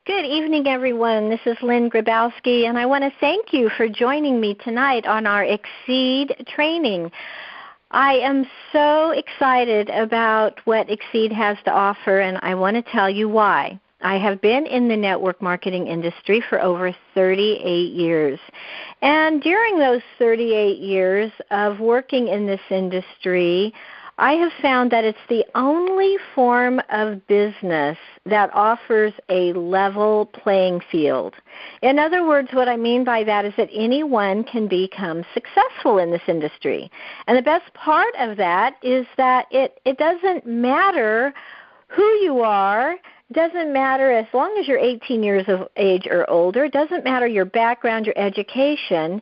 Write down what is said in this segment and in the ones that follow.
Good evening, everyone. This is Lynn Grabowski, and I want to thank you for joining me tonight on our Xseed training. I am so excited about what Xseed has to offer, and I want to tell you why. I have been in the network marketing industry for over 38 years. And during those 38 years of working in this industry, I have found that it's the only form of business that offers a level playing field. In other words, what I mean by that is that anyone can become successful in this industry. And the best part of that is that it doesn't matter who you are. It doesn't matter as long as you're 18 years of age or older. It doesn't matter your background, your education.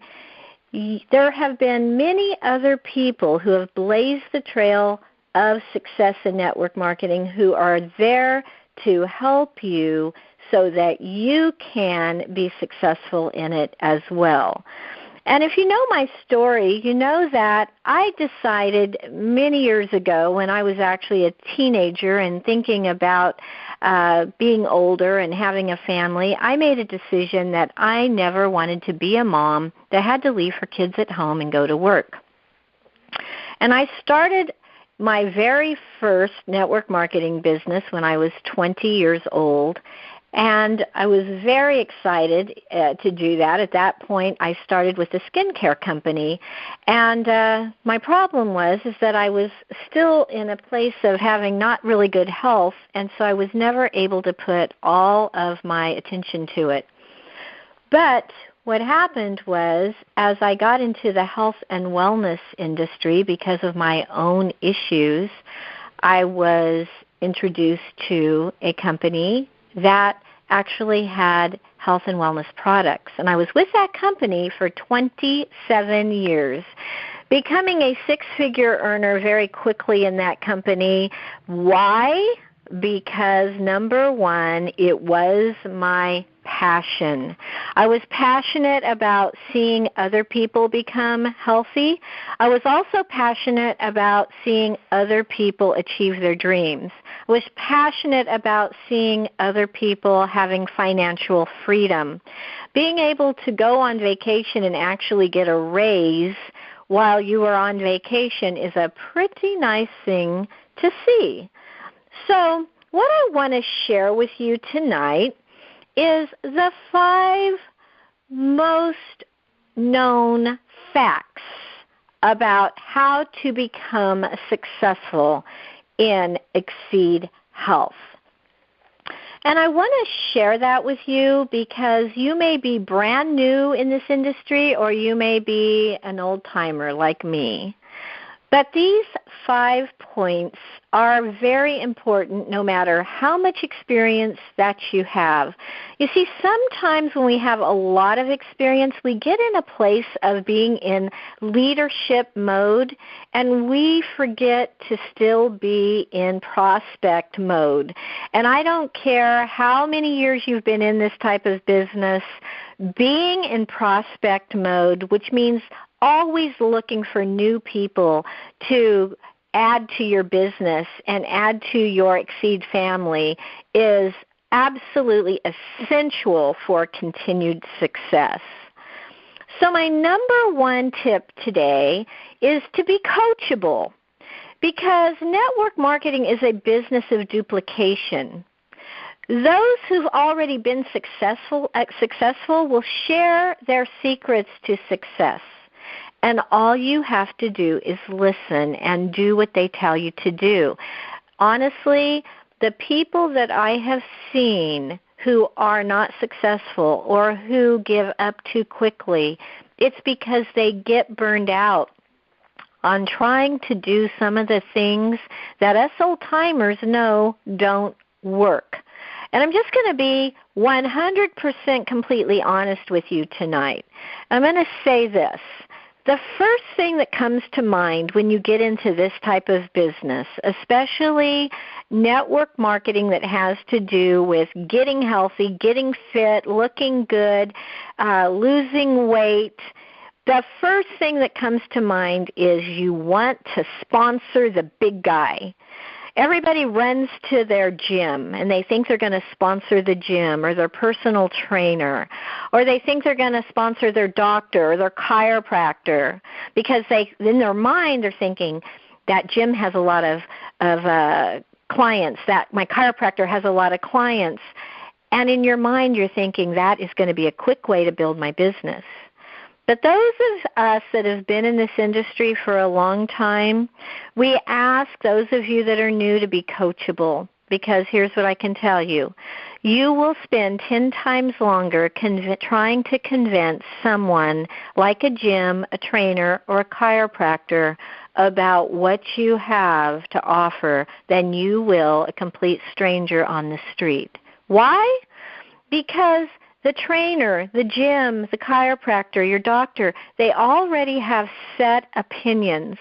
There have been many other people who have blazed the trail of success in network marketing who are there to help you so that you can be successful in it as well. And if you know my story, you know that I decided many years ago when I was actually a teenager and thinking about being older and having a family, I made a decision that I never wanted to be a mom that had to leave her kids at home and go to work. And I started my very first network marketing business when I was 20 years old. And I was very excited to do that. At that point, I started with a skincare company. And my problem was that I was still in a place of having not really good health, and so I was never able to put all of my attention to it. But what happened was, as I got into the health and wellness industry because of my own issues, I was introduced to a company that actually had health and wellness products. And I was with that company for 27 years, becoming a six-figure earner very quickly in that company. Why? Because, number one, it was my passion. I was passionate about seeing other people become healthy. I was also passionate about seeing other people achieve their dreams. I was passionate about seeing other people having financial freedom. Being able to go on vacation and actually get a raise while you are on vacation is a pretty nice thing to see. So what I want to share with you tonight is the 5 most known facts about how to become successful in Xseed Health. And I want to share that with you because you may be brand new in this industry or you may be an old-timer like me. But these 5 points are very important no matter how much experience that you have. You see, sometimes when we have a lot of experience, we get in a place of being in leadership mode, and we forget to still be in prospect mode. And I don't care how many years you've been in this type of business, being in prospect mode, which means always looking for new people to add to your business and add to your Xseed family, is absolutely essential for continued success. So my number 1 tip today is to be coachable, because network marketing is a business of duplication. Those who've already been successful will share their secrets to success. And all you have to do is listen and do what they tell you to do. Honestly, the people that I have seen who are not successful or who give up too quickly, it's because they get burned out on trying to do some of the things that us old-timers know don't work. And I'm just going to be 100% completely honest with you tonight. I'm going to say this. The first thing that comes to mind when you get into this type of business, especially network marketing that has to do with getting healthy, getting fit, looking good, losing weight, the first thing that comes to mind is you want to sponsor the big guy. Everybody runs to their gym, and they think they're going to sponsor the gym or their personal trainer, or they think they're going to sponsor their doctor or their chiropractor, because in their mind they're thinking that gym has a lot of clients, that my chiropractor has a lot of clients, and in your mind you're thinking that is going to be a quick way to build my business. But those of us that have been in this industry for a long time, we ask those of you that are new to be coachable, because here's what I can tell you. You will spend 10 times longer trying to convince someone like a gym, a trainer, or a chiropractor about what you have to offer than you will a complete stranger on the street. Why? Because the trainer, the gym, the chiropractor, your doctor, they already have set opinions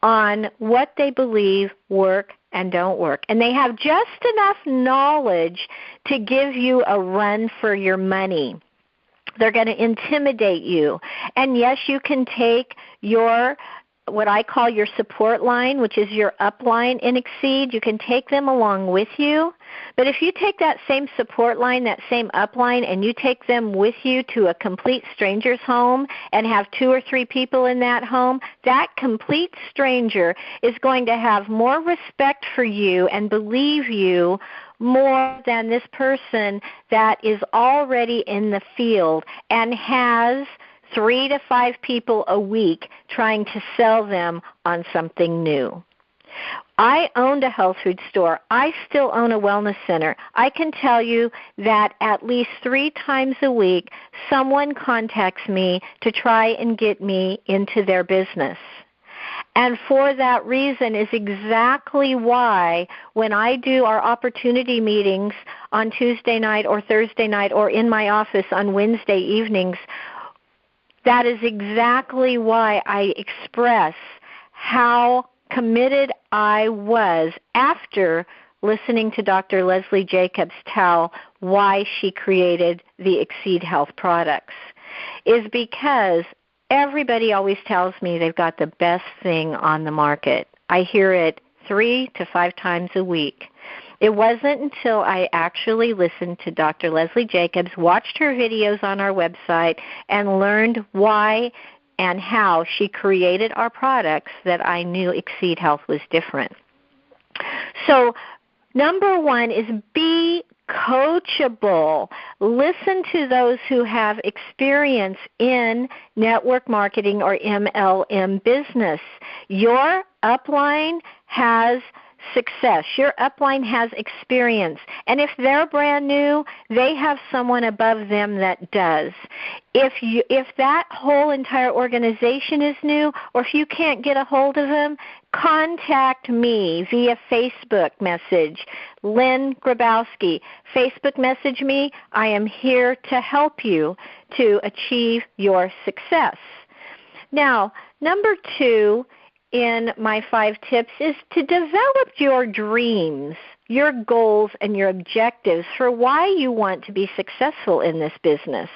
on what they believe work and don't work. And they have just enough knowledge to give you a run for your money. They're going to intimidate you. And yes, you can take your what I call your support line, which is your upline in Xseed. You can take them along with you. But if you take that same support line, that same upline, and you take them with you to a complete stranger's home and have 2 or 3 people in that home, that complete stranger is going to have more respect for you and believe you more than this person that is already in the field and has 3 to 5 people a week trying to sell them on something new. I owned a health food store. I still own a wellness center. I can tell you that at least 3 times a week, someone contacts me to try and get me into their business. And for that reason is exactly why when I do our opportunity meetings on Tuesday night or Thursday night or in my office on Wednesday evenings, that is exactly why I express how committed I was after listening to Dr. Leslie Jacobs tell why she created the Xseed Health products, is because everybody always tells me they've got the best thing on the market. I hear it 3 to 5 times a week. It wasn't until I actually listened to Dr. Leslie Jacobs, watched her videos on our website, and learned why and how she created our products that I knew Xseed Health was different. So number 1 is be coachable. Listen to those who have experience in network marketing or MLM business. Your upline has success. Your upline has experience. And if they're brand new, they have someone above them that does. If that whole entire organization is new, or if you can't get a hold of them, contact me via Facebook message. Lynn Grabowski. Facebook message me. I am here to help you to achieve your success. Now, number 2 in my 5 tips is to develop your dreams, your goals, and your objectives for why you want to be successful in this business.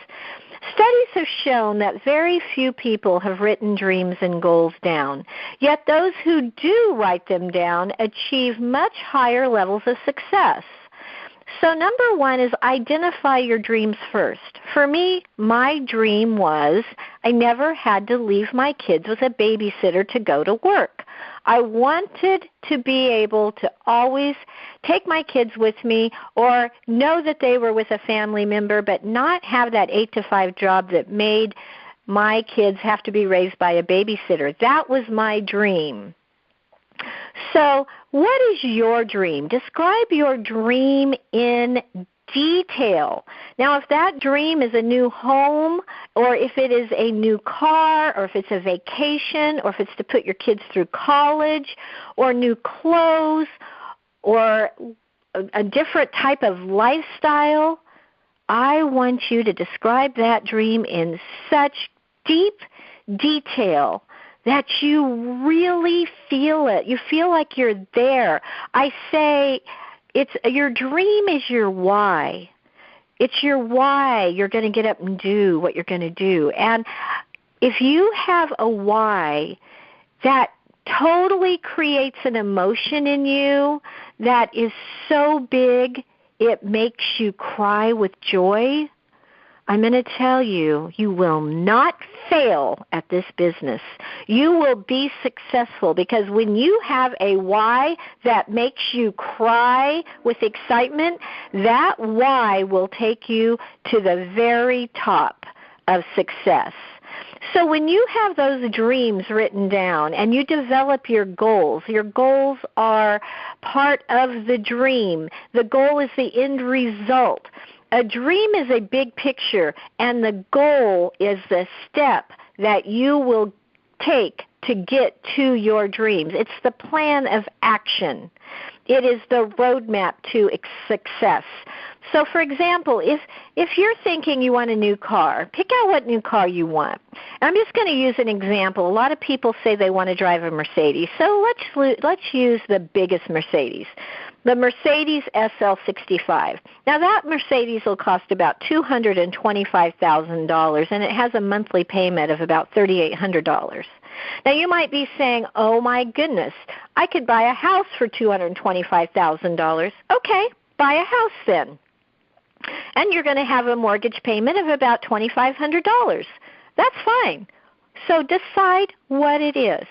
Studies have shown that very few people have written dreams and goals down, yet those who do write them down achieve much higher levels of success. So number 1 is identify your dreams first. For me, my dream was I never had to leave my kids with a babysitter to go to work. I wanted to be able to always take my kids with me or know that they were with a family member, but not have that 8 to 5 job that made my kids have to be raised by a babysitter. That was my dream. So what is your dream? Describe your dream in detail. Now, if that dream is a new home, or if it is a new car, or if it's a vacation, or if it's to put your kids through college, or new clothes, or a different type of lifestyle, I want you to describe that dream in such deep detail that you really feel it. You feel like you're there. I say your dream is your why. It's your why you're going to get up and do what you're going to do. And if you have a why that totally creates an emotion in you that is so big it makes you cry with joy, I'm going to tell you, you will not fail at this business. You will be successful, because when you have a why that makes you cry with excitement, that why will take you to the very top of success. So when you have those dreams written down and you develop your goals are part of the dream. The goal is the end result. A dream is a big picture, and the goal is the step that you will take to get to your dreams. It's the plan of action. It is the roadmap to success. So, for example, if you're thinking you want a new car, pick out what new car you want. I'm just going to use an example. A lot of people say they want to drive a Mercedes, so let's use the biggest Mercedes, the Mercedes SL65. Now, that Mercedes will cost about $225,000, and it has a monthly payment of about $3,800. Now, you might be saying, oh, my goodness, I could buy a house for $225,000. Okay, buy a house then. And you're going to have a mortgage payment of about $2,500. That's fine. So decide what it is.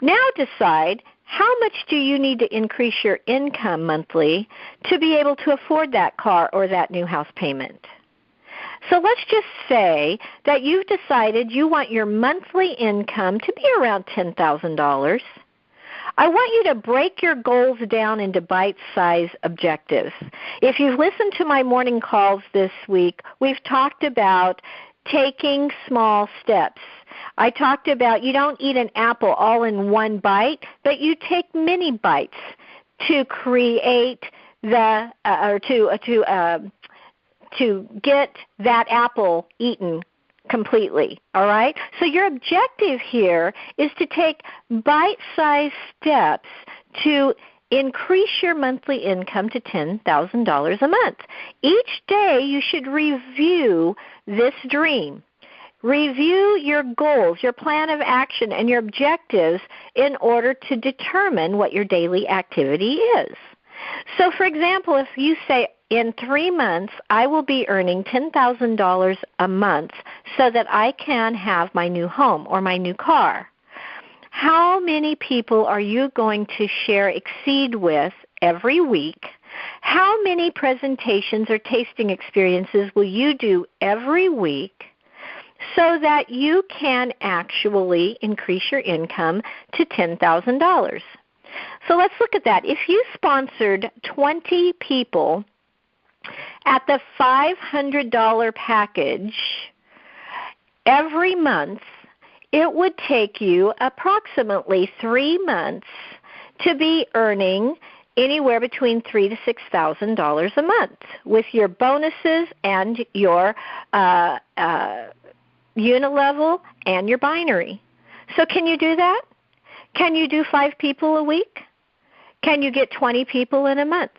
Now decide, how much do you need to increase your income monthly to be able to afford that car or that new house payment? So let's just say that you've decided you want your monthly income to be around $10,000. I want you to break your goals down into bite-sized objectives. If you've listened to my morning calls this week, we've talked about taking small steps. I talked about you don't eat an apple all in one bite, but you take mini bites to create the to get that apple eaten completely, all right? So your objective here is to take bite-sized steps to increase your monthly income to $10,000 a month. Each day you should review this dream. Review your goals, your plan of action, and your objectives in order to determine what your daily activity is. So, for example, if you say, in 3 months, I will be earning $10,000 a month so that I can have my new home or my new car. How many people are you going to share Xseed with every week? How many presentations or tasting experiences will you do every week so that you can actually increase your income to $10,000? So let's look at that. If you sponsored 20 people at the $500 package every month, it would take you approximately 3 months to be earning anywhere between $3,000 to $6,000 a month with your bonuses and your unilevel and your binary. So can you do that? Can you do 5 people a week? Can you get 20 people in a month?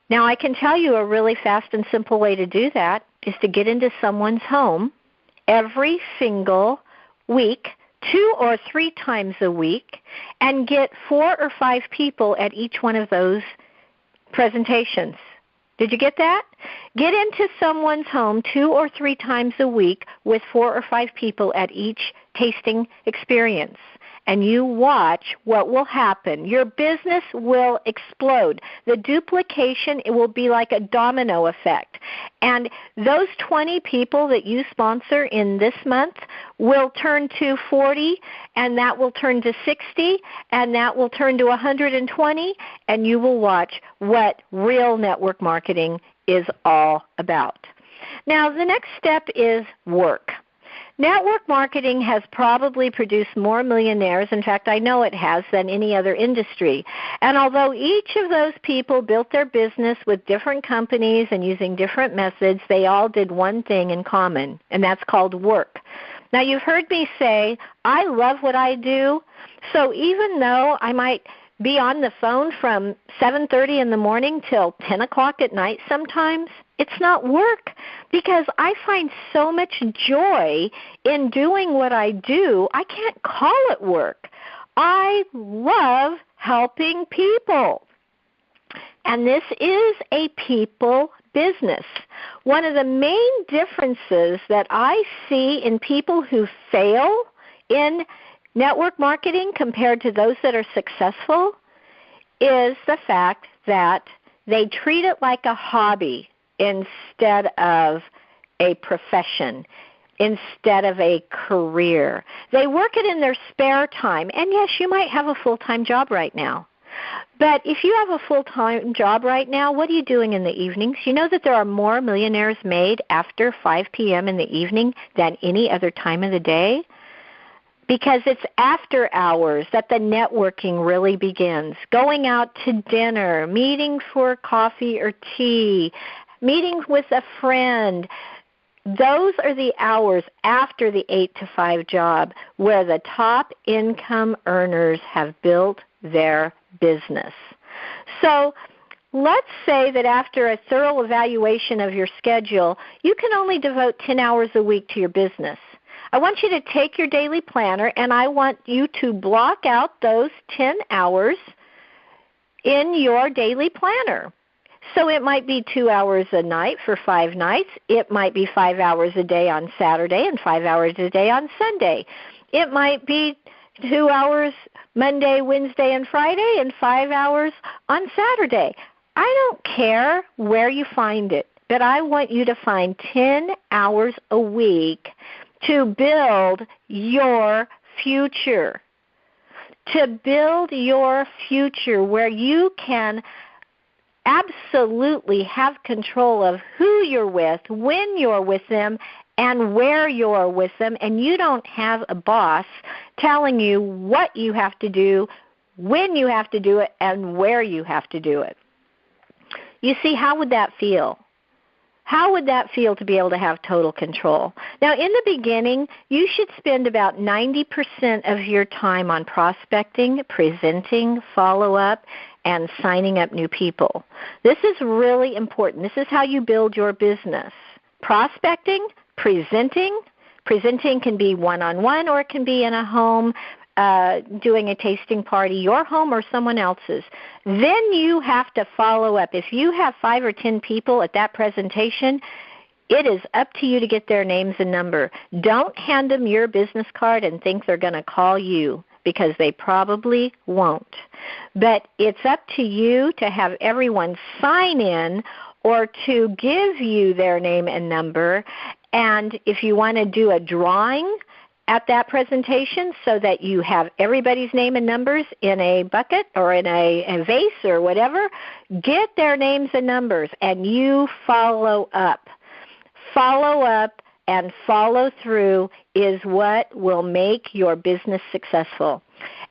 Now, I can tell you a really fast and simple way to do that is to get into someone's home every single week, 2 or 3 times a week, and get 4 or 5 people at each one of those presentations. Did you get that? Get into someone's home 2 or 3 times a week with 4 or 5 people at each tasting experience. And you watch what will happen. Your business will explode. The duplication, it will be like a domino effect. And those 20 people that you sponsor in this month will turn to 40, and that will turn to 60, and that will turn to 120, and you will watch what real network marketing is all about. Now, the next step is work. Network marketing has probably produced more millionaires, in fact I know it has, than any other industry. And although each of those people built their business with different companies and using different methods, they all did one thing in common, and that's called work. Now you've heard me say, I love what I do, so even though I might be on the phone from 7:30 in the morning till 10 o'clock at night sometimes, it's not work, because I find so much joy in doing what I do, I can't call it work. I love helping people. And this is a people business. One of the main differences that I see in people who fail in network marketing compared to those that are successful is the fact that they treat it like a hobby instead of a profession, instead of a career. They work it in their spare time. And yes, you might have a full-time job right now. But if you have a full-time job right now, what are you doing in the evenings? You know that there are more millionaires made after 5 p.m. in the evening than any other time of the day? Because it's after hours that the networking really begins. Going out to dinner, meeting for coffee or tea, meeting with a friend. Those are the hours after the 8 to 5 job where the top income earners have built their business. So let's say that after a thorough evaluation of your schedule, you can only devote 10 hours a week to your business. I want you to take your daily planner, and I want you to block out those 10 hours in your daily planner. So it might be 2 hours a night for 5 nights. It might be 5 hours a day on Saturday and 5 hours a day on Sunday. It might be 2 hours Monday, Wednesday, and Friday, and 5 hours on Saturday. I don't care where you find it, but I want you to find 10 hours a week to build your future. To build your future where you can absolutely have control of who you're with, when you're with them, and where you're with them, and you don't have a boss telling you what you have to do, when you have to do it, and where you have to do it. You see, how would that feel? How would that feel to be able to have total control? Now, in the beginning, you should spend about 90% of your time on prospecting, presenting, follow-up, and signing up new people. This is really important. This is how you build your business. Prospecting, presenting. Presenting can be one-on-one, or it can be in a home doing a tasting party, your home or someone else's. Then you have to follow up. If you have 5 or 10 people at that presentation, it is up to you to get their names and number. Don't hand them your business card and think they're going to call you, because they probably won't. But it's up to you to have everyone sign in or to give you their name and number. And if you want to do a drawing at that presentation so that you have everybody's name and numbers in a bucket or in a vase or whatever, get their names and numbers, and you follow up. Follow up and follow through is what will make your business successful.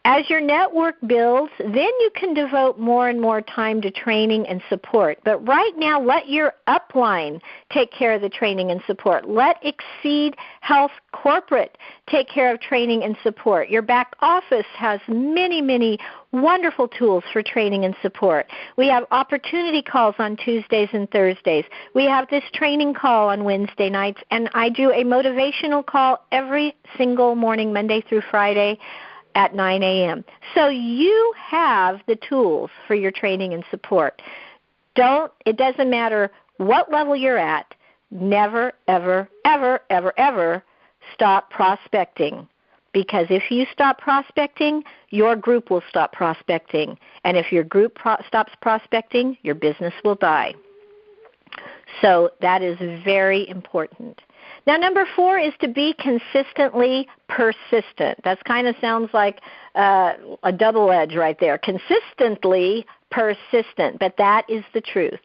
As your network builds, then you can devote more and more time to training and support. But right now, let your upline take care of the training and support. Let Xseed Health Corporate take care of training and support. Your back office has many, many wonderful tools for training and support. We have opportunity calls on Tuesdays and Thursdays. We have this training call on Wednesday nights, and I do a motivational call every single morning, Monday through Friday, at 9 a.m. So you have the tools for your training and support. It doesn't matter what level you're at, never, ever, ever, ever, ever stop prospecting. Because if you stop prospecting, your group will stop prospecting. And if your group stops prospecting, your business will die. So that is very important. Now, number 4 is to be consistently persistent. That kind of sounds like a double edge right there. Consistently persistent, but that is the truth.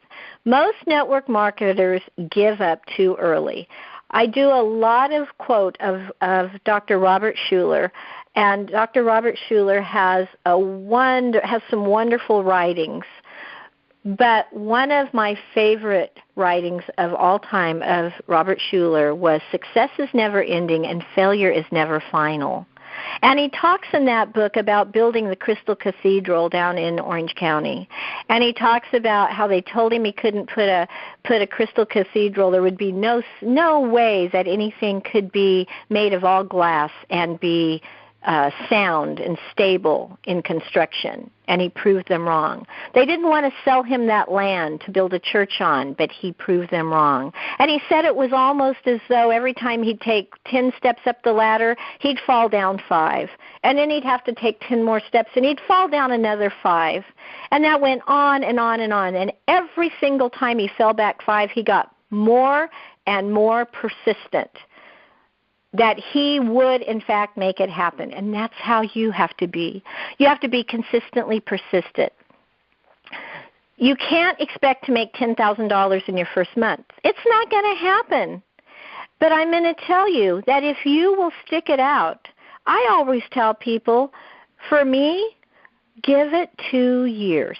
Most network marketers give up too early. I do a lot of quote of Dr. Robert Schuller, and Dr. Robert Schuller has some wonderful writings. But one of my favorite writings of all time of Robert Schuller was "Success is never ending and failure is never final." And he talks in that book about building the Crystal Cathedral down in Orange County. And he talks about how they told him he couldn't put a crystal cathedral. There would be no way that anything could be made of all glass and be sound and stable in construction, and he proved them wrong. They didn't want to sell him that land to build a church on, but he proved them wrong. And he said it was almost as though every time he'd take 10 steps up the ladder, he'd fall down 5. And then he'd have to take 10 more steps, and he'd fall down another 5. And that went on and on and on. And every single time he fell back 5, he got more and more persistent that he would, in fact, make it happen. And that's how you have to be. You have to be consistently persistent. You can't expect to make $10,000 in your first month. It's not going to happen. But I'm going to tell you that if you will stick it out, I always tell people, for me, give it 2 years.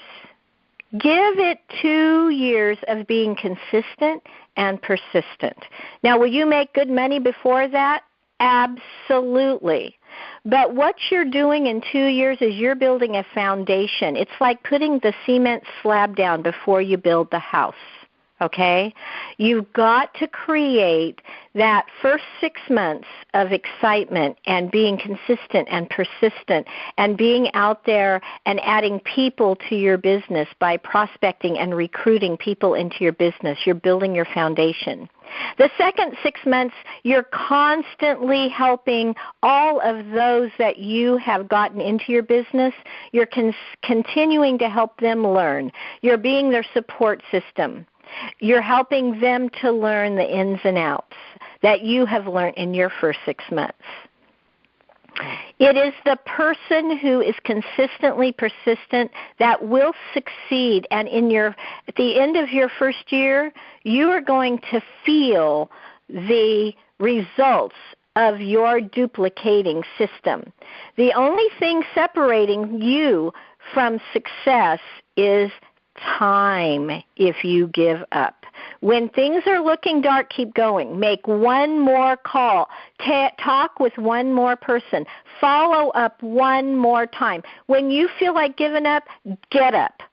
Give it 2 years of being consistent and persistent. Now, will you make good money before that? Absolutely. But what you're doing in 2 years is you're building a foundation. It's like putting the cement slab down before you build the house. Okay? You've got to create that first 6 months of excitement and being consistent and persistent and being out there and adding people to your business by prospecting and recruiting people into your business. You're building your foundation. The second 6 months, you're constantly helping all of those that you have gotten into your business. You're continuing to help them learn. You're being their support system. You're helping them to learn the ins and outs that you have learned in your first 6 months. It is the person who is consistently persistent that will succeed, and at the end of your first year, you are going to feel the results of your duplicating system. The only thing separating you from success is time if you give up. When things are looking dark, keep going. Make one more call. Talk with one more person. Follow up one more time. When you feel like giving up, get up.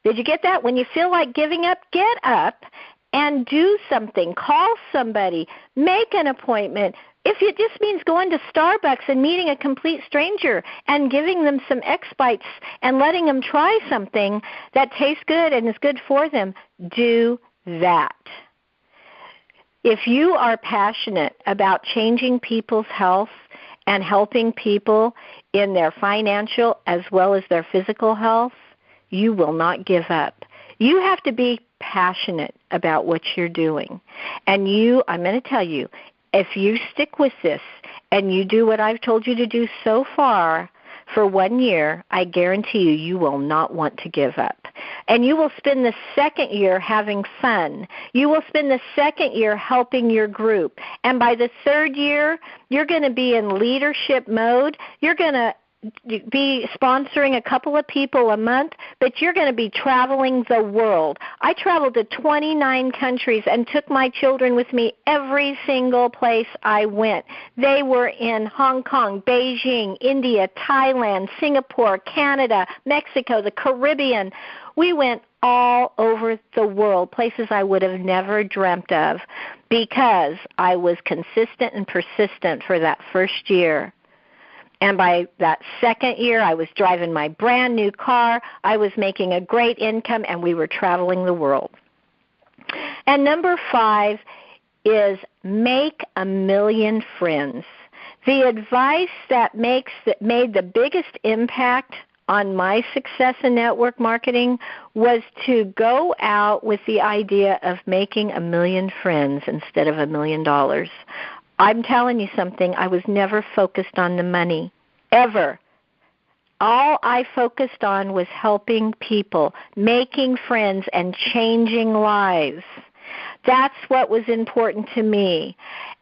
Did you get that? When you feel like giving up, get up and do something. Call somebody. Make an appointment. If it just means going to Starbucks and meeting a complete stranger and giving them some X-Bites and letting them try something that tastes good and is good for them, do that. If you are passionate about changing people's health and helping people in their financial as well as their physical health, you will not give up. You have to be passionate about what you're doing. And I'm going to tell you, if you stick with this and you do what I've told you to do so far for 1 year, I guarantee you will not want to give up. And you will spend the second year having fun. You will spend the second year helping your group. And by the third year, you're going to be in leadership mode. You're going to be sponsoring a couple of people a month, but you're going to be traveling the world. I traveled to 29 countries and took my children with me every single place I went. They were in Hong Kong, Beijing, India, Thailand, Singapore, Canada, Mexico, the Caribbean. We went all over the world, places I would have never dreamt of, because I was consistent and persistent for that first year. And by that second year, I was driving my brand new car, I was making a great income, and we were traveling the world. And number 5 is make 1 million friends. The advice that made the biggest impact on my success in network marketing was to go out with the idea of making 1 million friends instead of $1 million. I'm telling you something, I was never focused on the money, ever. All I focused on was helping people, making friends, and changing lives. That's what was important to me.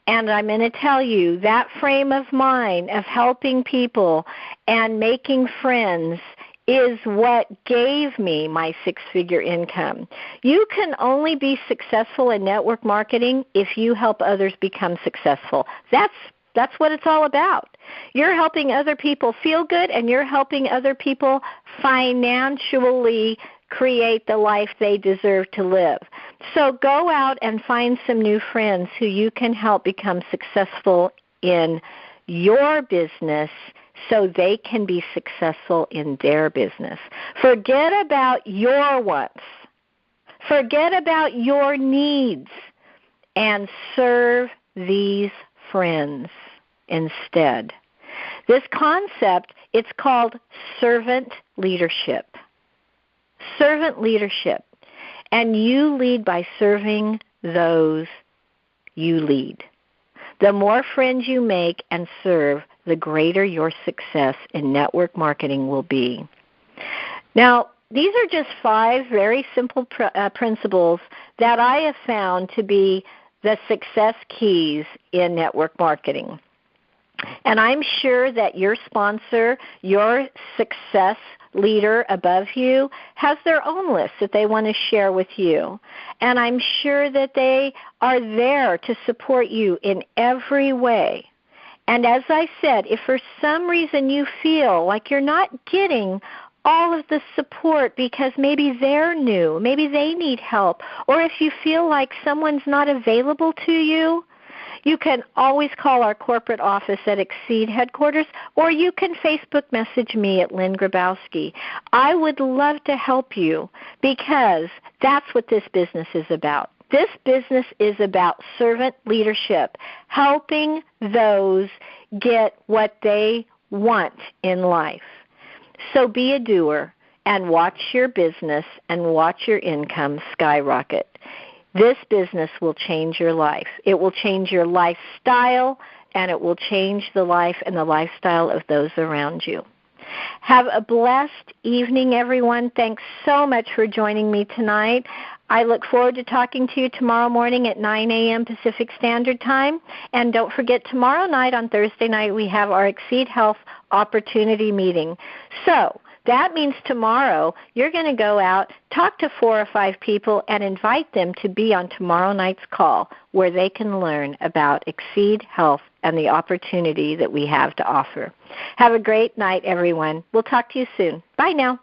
And I'm going to tell you, that frame of mind of helping people and making friends is what gave me my 6-figure income. You can only be successful in network marketing if you help others become successful. That's That's what it's all about. You're helping other people feel good, and you're helping other people financially create the life they deserve to live. So go out and find some new friends who you can help become successful in your business so they can be successful in their business. Forget about your wants. Forget about your needs and serve these friends instead. This concept, it's called servant leadership. Servant leadership. And you lead by serving those you lead. The more friends you make and serve, the greater your success in network marketing will be. Now, these are just 5 very simple principles that I have found to be the success keys in network marketing. And I'm sure that your sponsor, your success leader above you, has their own list that they want to share with you. And I'm sure that they are there to support you in every way. And as I said, if for some reason you feel like you're not getting all of the support because maybe they're new, maybe they need help, or if you feel like someone's not available to you, you can always call our corporate office at Xseed headquarters, or you can Facebook message me at Lynn Grabowski. I would love to help you because that's what this business is about. This business is about servant leadership, helping those get what they want in life. So be a doer and watch your business and watch your income skyrocket. This business will change your life. It will change your lifestyle, and it will change the life and the lifestyle of those around you. Have a blessed evening, everyone. Thanks so much for joining me tonight. I look forward to talking to you tomorrow morning at 9 a.m. Pacific Standard Time. And don't forget, tomorrow night on Thursday night, we have our Xseed Health Opportunity Meeting. So that means tomorrow you're going to go out, talk to 4 or 5 people, and invite them to be on tomorrow night's call where they can learn about Xseed Health and the opportunity that we have to offer. Have a great night, everyone. We'll talk to you soon. Bye now.